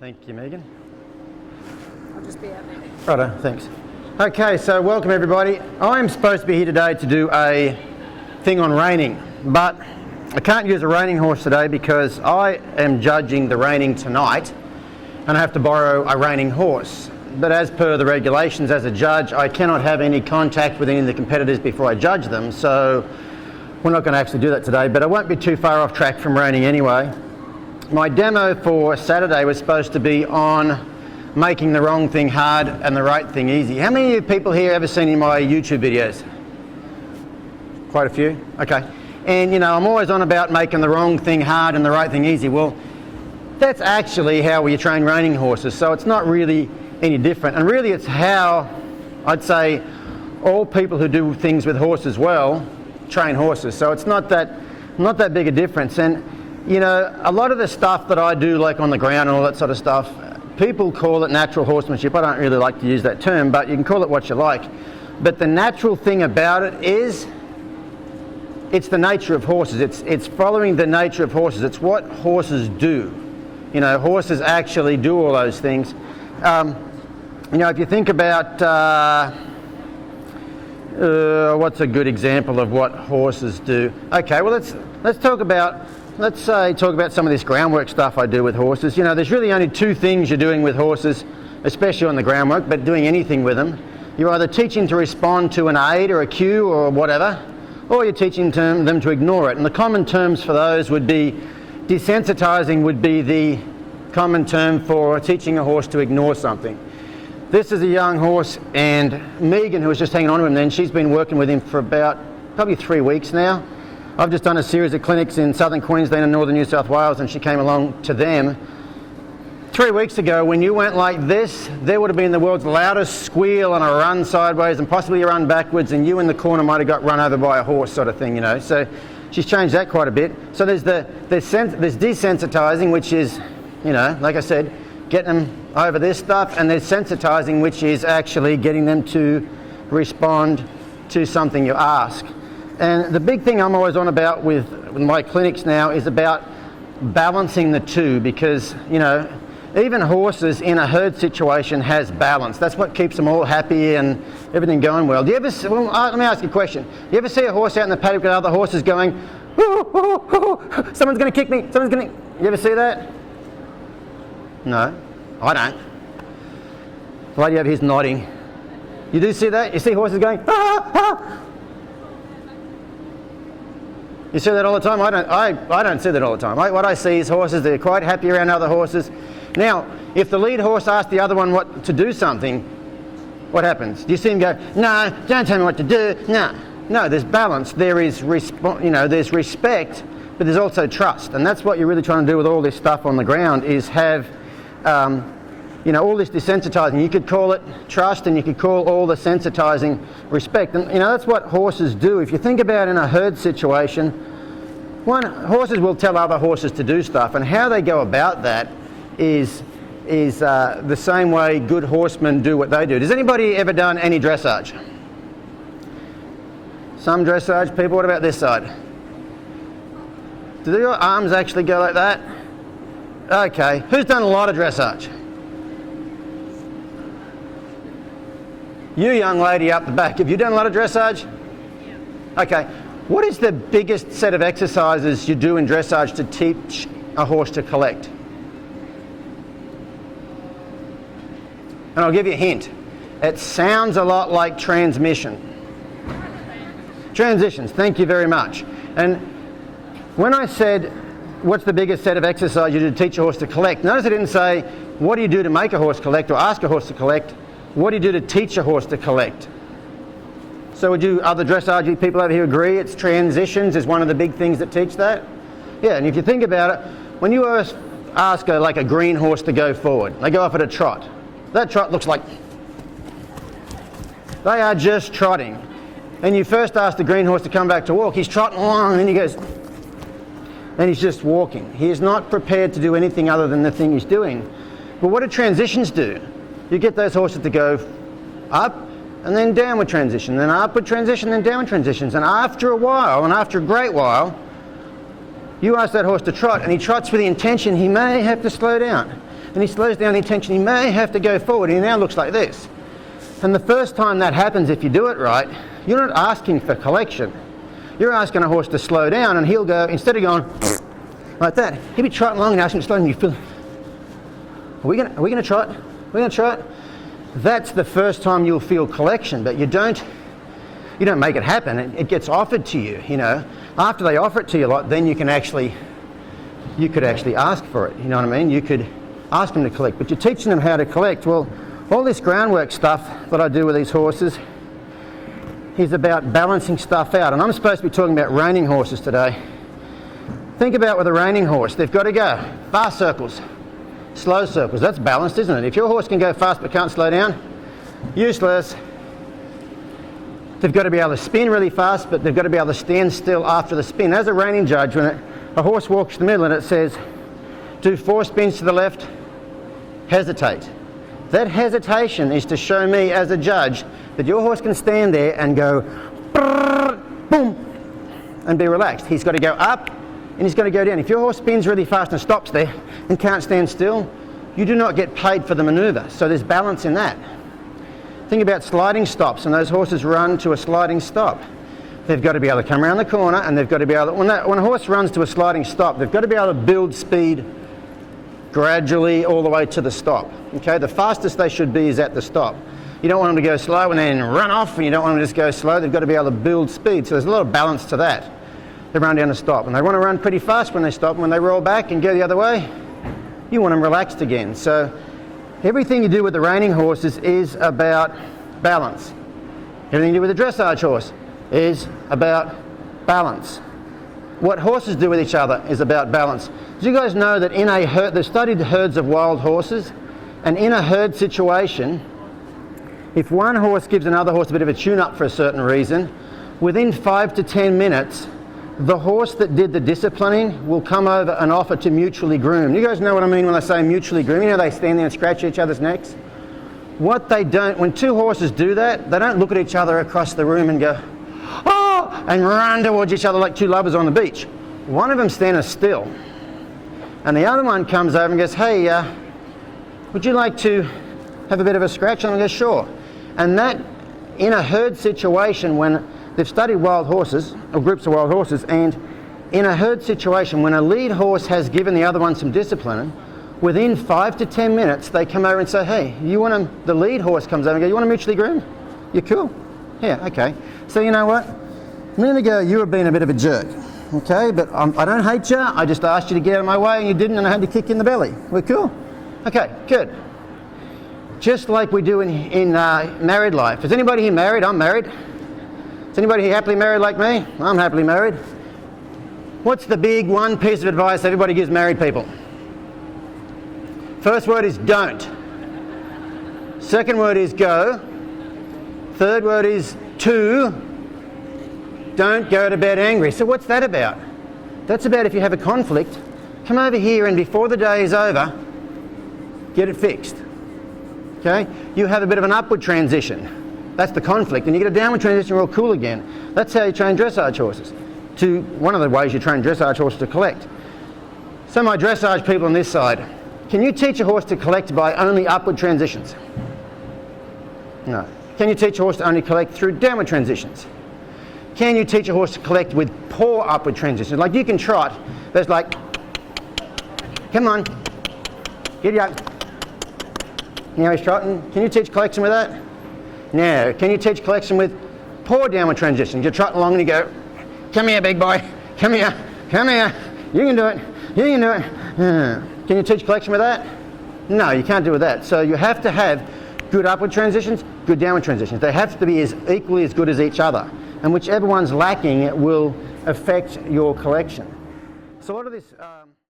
Thank you, Megan. I'll just be out there. Righto, thanks. Okay, so welcome everybody. I'm supposed to be here today to do a thing on reining, but I can't use a reining horse today because I am judging the reining tonight and I have to borrow a reining horse. But as per the regulations, as a judge, I cannot have any contact with any of the competitors before I judge them, so we're not going to actually do that today, but I won't be too far off track from reining anyway. My demo for Saturday was supposed to be on making the wrong thing hard and the right thing easy. How many of you people here ever seen any of my YouTube videos? Quite a few? Okay. And you know, I'm always on about making the wrong thing hard and the right thing easy. Well, that's actually how we train reining horses, so it's not really any different. And really it's how, I'd say, all people who do things with horses well train horses. So it's not that big a difference. And you know, a lot of the stuff that I do, like on the ground and all that sort of stuff, people call it natural horsemanship. I don't really like to use that term, but you can call it what you like. But the natural thing about it is, it's the nature of horses. It's following the nature of horses. It's what horses do. You know, horses actually do all those things. You know, if you think about, what's a good example of what horses do? Okay, well let's talk about some of this groundwork stuff I do with horses. You know, there's really only two things you're doing with horses, especially on the groundwork, but doing anything with them. You're either teaching to respond to an aid or a cue or whatever, or you're teaching them to ignore it. And the common terms for those would be, desensitizing would be the common term for teaching a horse to ignore something. This is a young horse, and Megan, who was just hanging on to him then, she's been working with him for about probably 3 weeks now. I've just done a series of clinics in southern Queensland and northern New South Wales, and she came along to them. 3 weeks ago, when you went like this, there would have been the world's loudest squeal and a run sideways and possibly a run backwards, and you in the corner might have got run over by a horse sort of thing, you know. So she's changed that quite a bit. So there's desensitizing, which is, you know, like I said, getting them over this stuff, and there's sensitizing, which is actually getting them to respond to something you ask. And the big thing I'm always on about with my clinics now is about balancing the two, because, you know, even horses in a herd situation has balance. That's what keeps them all happy and everything going well. Do you ever see, well, let me ask you a question. Do you ever see a horse out in the paddock with other horses going, "Ooh, ooh, ooh, someone's going to kick me, someone's going to..." You ever see that? No, I don't. The lady over here's nodding. You do see that? You see horses going, "Ah, ah." You see that all the time? I don't see that all the time. What I see is horses, they're quite happy around other horses. Now, if the lead horse asks the other one what to do something, what happens? Do you see him go, "No, don't tell me what to do"? No, there's balance. There is there's respect, but there's also trust. And that's what you're really trying to do with all this stuff on the ground, is have all this desensitizing. You could call it trust, and you could call all the sensitizing respect. And you know, that's what horses do. If you think about in a herd situation, horses will tell other horses to do stuff, and how they go about that is the same way good horsemen do what they do. Has anybody ever done any dressage? Some dressage people. What about this side? Do your arms actually go like that? Okay. Who's done a lot of dressage? You young lady up the back, have you done a lot of dressage? Yeah. Okay. What is the biggest set of exercises you do in dressage to teach a horse to collect? And I'll give you a hint. It sounds a lot like transmission. Transitions, thank you very much. And when I said, what's the biggest set of exercises you do to teach a horse to collect? Notice I didn't say, what do you do to make a horse collect or ask a horse to collect? What do you do to teach a horse to collect? So would you other dressage people over here agree it's transitions is one of the big things that teach that? Yeah, and if you think about it, when you ask a green horse to go forward, they go off at a trot. That trot looks like they are just trotting. And you first ask the green horse to come back to walk, he's trotting along, and then he goes, and he's just walking. He is not prepared to do anything other than the thing he's doing. But what do transitions do? You get those horses to go up and then downward transition, then upward transition, then downward transitions. And after a while, and after a great while, you ask that horse to trot, and he trots with the intention he may have to slow down. and he slows down the attention, he may have to go forward. He now looks like this. And the first time that happens, if you do it right, you're not asking for collection. You're asking a horse to slow down, and he'll go, instead of going like that, he'll be trotting along and asking to slow down. You feel, are we going to trot? Are we going to trot? That's the first time you'll feel collection, but you don't make it happen. It gets offered to you, you know. After they offer it to you, then you could actually ask for it, you know what I mean? You could ask them to collect, but you're teaching them how to collect. Well, all this groundwork stuff that I do with these horses is about balancing stuff out, and I'm supposed to be talking about reining horses today. Think about with a reining horse, they've got to go fast circles, slow circles. That's balanced, isn't it? If your horse can go fast but can't slow down, useless. They've got to be able to spin really fast, but they've got to be able to stand still after the spin. As a reining judge, when a horse walks to the middle and it says, do 4 spins to the left, hesitate. That hesitation is to show me as a judge that your horse can stand there and go, boom, and be relaxed. He's got to go up and he's got to go down. If your horse spins really fast and stops there and can't stand still, you do not get paid for the manoeuvre. So there's balance in that. Think about sliding stops, and those horses run to a sliding stop. They've got to be able to come around the corner, and they've got to be able to, when a horse runs to a sliding stop, they've got to be able to build speed gradually all the way to the stop. Okay, the fastest they should be is at the stop. You don't want them to go slow and then run off, and you don't want them to just go slow. They've got to be able to build speed, so there's a lot of balance to that. They run down the stop, and they want to run pretty fast when they stop. When they roll back and go the other way, you want them relaxed again. So everything you do with the reining horses is about balance. Everything you do with a dressage horse is about balance. What horses do with each other is about balance. Do you guys know that in a herd, they've studied herds of wild horses, and in a herd situation, if one horse gives another horse a bit of a tune-up for a certain reason, within 5 to 10 minutes, the horse that did the disciplining will come over and offer to mutually groom. You guys know what I mean when I say mutually groom? You know they stand there and scratch each other's necks? What they don't, when two horses do that, they don't look at each other across the room and go, oh, and run towards each other like two lovers on the beach. One of them stands still, and the other one comes over and goes, hey, would you like to have a bit of a scratch? And I go, sure. And that, in a herd situation, when they've studied wild horses, or groups of wild horses, and in a herd situation, when a lead horse has given the other one some discipline, within 5 to 10 minutes, they come over and say, hey, the lead horse comes over and goes, you want to mutually groom? You're cool. Yeah, okay. So you know what? A minute ago, you were being a bit of a jerk, okay? But I don't hate you. I just asked you to get out of my way and you didn't, and I had to kick you in the belly. We're cool? Okay, good. Just like we do in married life. Is anybody here married? I'm married. Is anybody here happily married like me? I'm happily married. What's the big one piece of advice everybody gives married people? First word is don't. Second word is go. Third word is to. Don't go to bed angry. So what's that about? That's about if you have a conflict, come over here and before the day is over, get it fixed. Okay? You have a bit of an upward transition. That's the conflict. And you get a downward transition, you're all cool again. That's how you train dressage horses. One of the ways you train dressage horses to collect. So my dressage people on this side, can you teach a horse to collect by only upward transitions? No. Can you teach a horse to only collect through downward transitions? Can you teach a horse to collect with poor upward transitions? Like you can trot, there's like, come on, giddy up. Now he's trotting. Can you teach collection with that? No. Can you teach collection with poor downward transitions? You're trotting along and you go, come here, big boy, come here, come here, you can do it, you can do it. Can you teach collection with that? No, you can't do it with that. So you have to have good upward transitions, good downward transitions. They have to be equally as good as each other. And whichever one's lacking, it will affect your collection. So a lot of this...